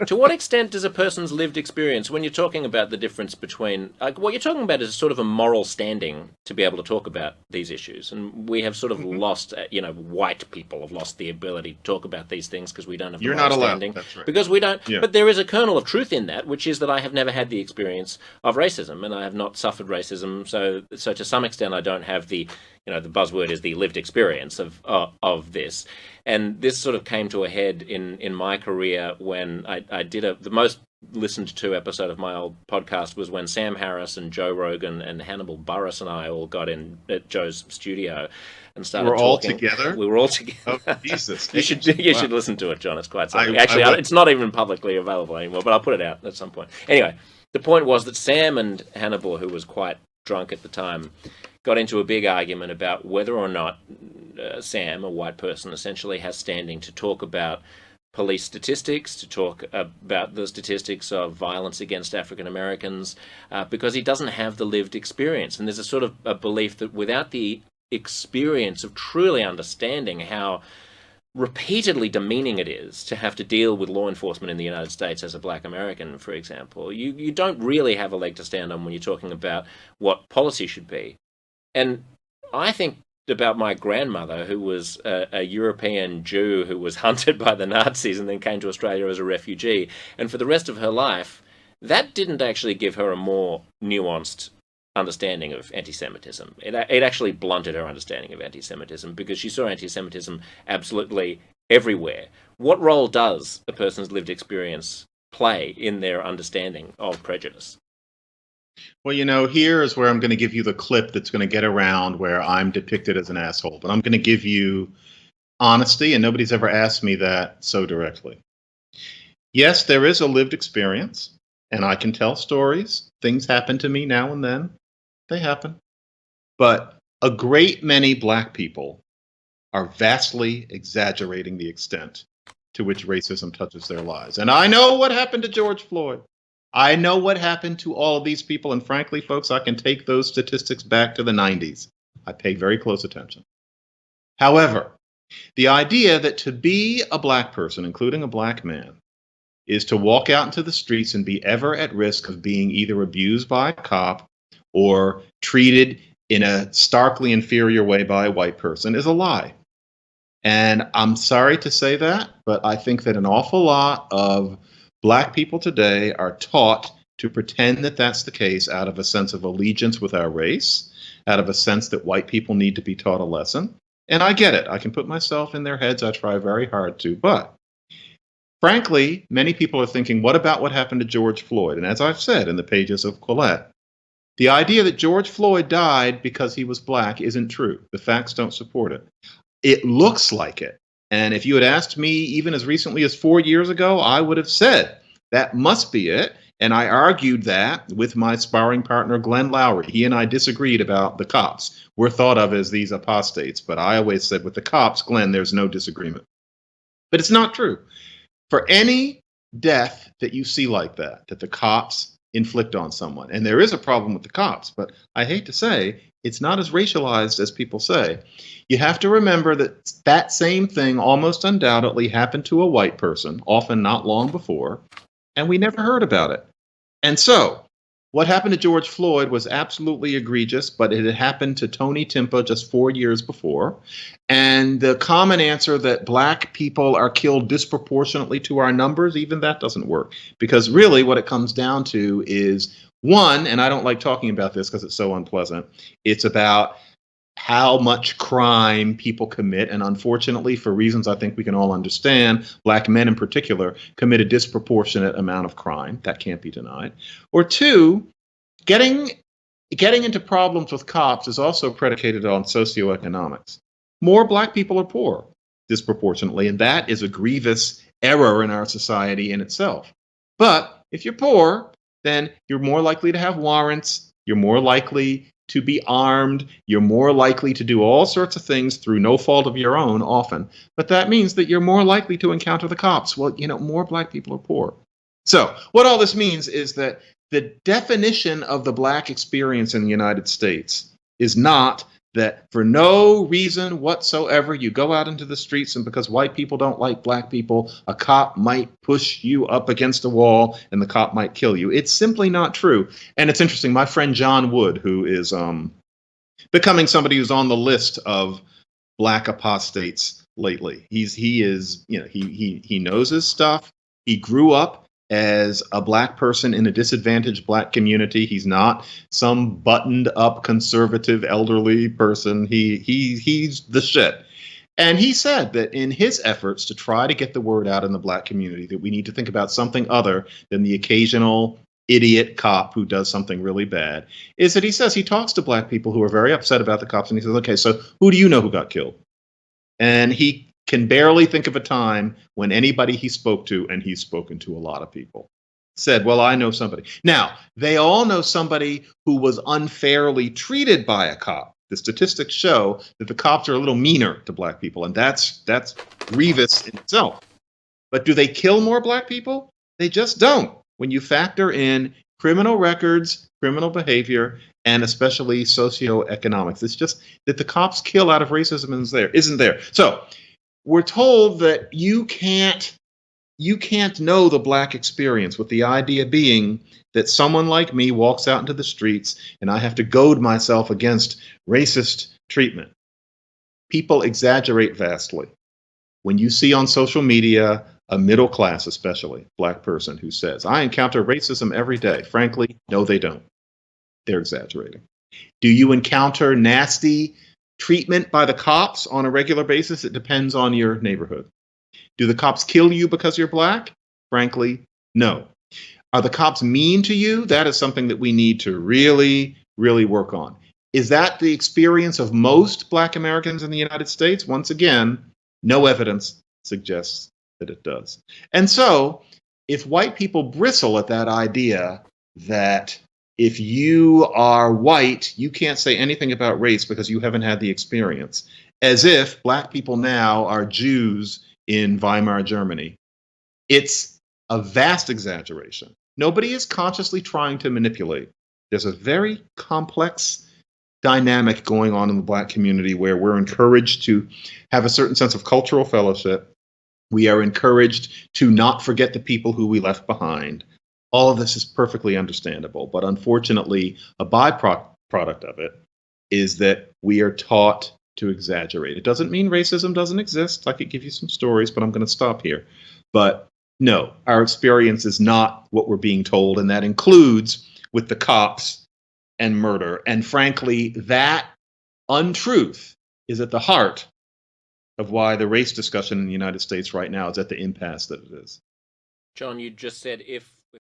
To what extent does a person's lived experience, when you're talking about the difference between, like, what you're talking about is sort of a moral standing to be able to talk about these issues, and we have sort of Hmm. lost, white people have lost the ability to talk about these things because we don't have the You're moral not allowed. standing, That's right. because we don't. Yeah. But there is a kernel of truth in that, which is that I have never had the experience of racism, and I have not suffered racism, so to some extent I don't have the buzzword is the lived experience of this. And this sort of came to a head in my career when I did the most listened to episode of my old podcast was when Sam Harris and Joe Rogan and Hannibal Buress and I all got in at Joe's studio and You were started all talking. together. We were all Oh, together. Jesus You should H. you Wow. should listen to it, John. It's quite something. I Actually, will. it's not even publicly available anymore, but I'll put it out at some point. Anyway, the point was that Sam and Hannibal, who was quite drunk at the time, got into a big argument about whether or not Sam, a white person, essentially has standing to talk about police statistics, to talk about the statistics of violence against African Americans, because he doesn't have the lived experience. And there's a sort of a belief that without the experience of truly understanding how repeatedly demeaning it is to have to deal with law enforcement in the United States as a black American, for example, you don't really have a leg to stand on when you're talking about what policy should be. And I think about my grandmother, who was a European Jew who was hunted by the Nazis and then came to Australia as a refugee. And for the rest of her life, that didn't actually give her a more nuanced understanding of anti-Semitism. It actually blunted her understanding of anti-Semitism because she saw anti-Semitism absolutely everywhere. What role does a person's lived experience play in their understanding of prejudice? Well, here is where I'm going to give you the clip that's going to get around where I'm depicted as an asshole. But I'm going to give you honesty, and nobody's ever asked me that so directly. Yes, there is a lived experience, and I can tell stories. Things happen to me now and then. They happen. But a great many black people are vastly exaggerating the extent to which racism touches their lives. And I know what happened to George Floyd. I know what happened to all of these people. And frankly, folks, I can take those statistics back to the 90s. I pay very close attention. However, the idea that to be a black person, including a black man, is to walk out into the streets and be ever at risk of being either abused by a cop or treated in a starkly inferior way by a white person is a lie. And I'm sorry to say that, but I think that an awful lot of black people today are taught to pretend that that's the case out of a sense of allegiance with our race, out of a sense that white people need to be taught a lesson. And I get it. I can put myself in their heads. I try very hard to. But frankly, many people are thinking, what about what happened to George Floyd? And as I've said in the pages of Quillette, the idea that George Floyd died because he was black isn't true. The facts don't support it. It looks like it. And if you had asked me even as recently as 4 years ago, I would have said that must be it. And I argued that with my sparring partner, Glenn Lowry. He and I disagreed about the cops. We're thought of as these apostates. But I always said with the cops, Glenn, there's no disagreement. But it's not true. For any death that you see like that the cops inflict on someone, and there is a problem with the cops, but I hate to say, it's not as racialized as people say. You have to remember that that same thing almost undoubtedly happened to a white person, often not long before, and we never heard about it. And so, what happened to George Floyd was absolutely egregious, but it had happened to Tony Timpa just 4 years before. And the common answer that black people are killed disproportionately to our numbers, even that doesn't work. Because really what it comes down to is one, and I don't like talking about this because it's so unpleasant, it's about how much crime people commit. And unfortunately, for reasons I think we can all understand, black men in particular commit a disproportionate amount of crime. That can't be denied. Or two, getting into problems with cops is also predicated on socioeconomics. More black people are poor disproportionately, and that is a grievous error in our society in itself. But if you're poor, then you're more likely to have warrants, you're more likely to be armed, you're more likely to do all sorts of things through no fault of your own often. But that means that you're more likely to encounter the cops. Well, more black people are poor. So what all this means is that the definition of the black experience in the United States is not that for no reason whatsoever, you go out into the streets, and because white people don't like black people, a cop might push you up against a wall and the cop might kill you. It's simply not true. And it's interesting. My friend John Wood, who is becoming somebody who's on the list of black apostates lately. He knows his stuff. He grew up as a black person in a disadvantaged black community. He's not some buttoned up conservative elderly person. He's the shit. And he said that in his efforts to try to get the word out in the black community that we need to think about something other than the occasional idiot cop who does something really bad, is that he says he talks to black people who are very upset about the cops, and he says, okay, so who do you know who got killed? And he can barely think of a time when anybody he spoke to, and he's spoken to a lot of people, said, well, I know somebody. Now, they all know somebody who was unfairly treated by a cop. The statistics show that the cops are a little meaner to black people, and that's grievous in itself. But do they kill more black people? They just don't. When you factor in criminal records, criminal behavior, and especially socioeconomics, it's just that the cops kill out of racism isn't there. So we're told that you can't know the black experience, with the idea being that someone like me walks out into the streets and I have to goad myself against racist treatment. People exaggerate vastly. When you see on social media a middle class, especially black person, who says, I encounter racism every day, frankly, no, they don't. They're exaggerating. Do you encounter nasty treatment by the cops on a regular basis? It depends on your neighborhood. Do the cops kill you because you're black? Frankly, no. Are the cops mean to you? That is something that we need to really, really work on. Is that the experience of most black Americans in the United States? Once again, no evidence suggests that it does. And so, if white people bristle at that idea that if you are white, you can't say anything about race because you haven't had the experience, as if black people now are Jews in Weimar Germany, it's a vast exaggeration. Nobody is consciously trying to manipulate. There's a very complex dynamic going on in the black community where we're encouraged to have a certain sense of cultural fellowship. We are encouraged to not forget the people who we left behind. All of this is perfectly understandable, but unfortunately, a byproduct of it is that we are taught to exaggerate. It doesn't mean racism doesn't exist. I could give you some stories, but I'm going to stop here. But no, our experience is not what we're being told, and that includes with the cops and murder. And frankly, that untruth is at the heart of why the race discussion in the United States right now is at the impasse that it is. John, you just said if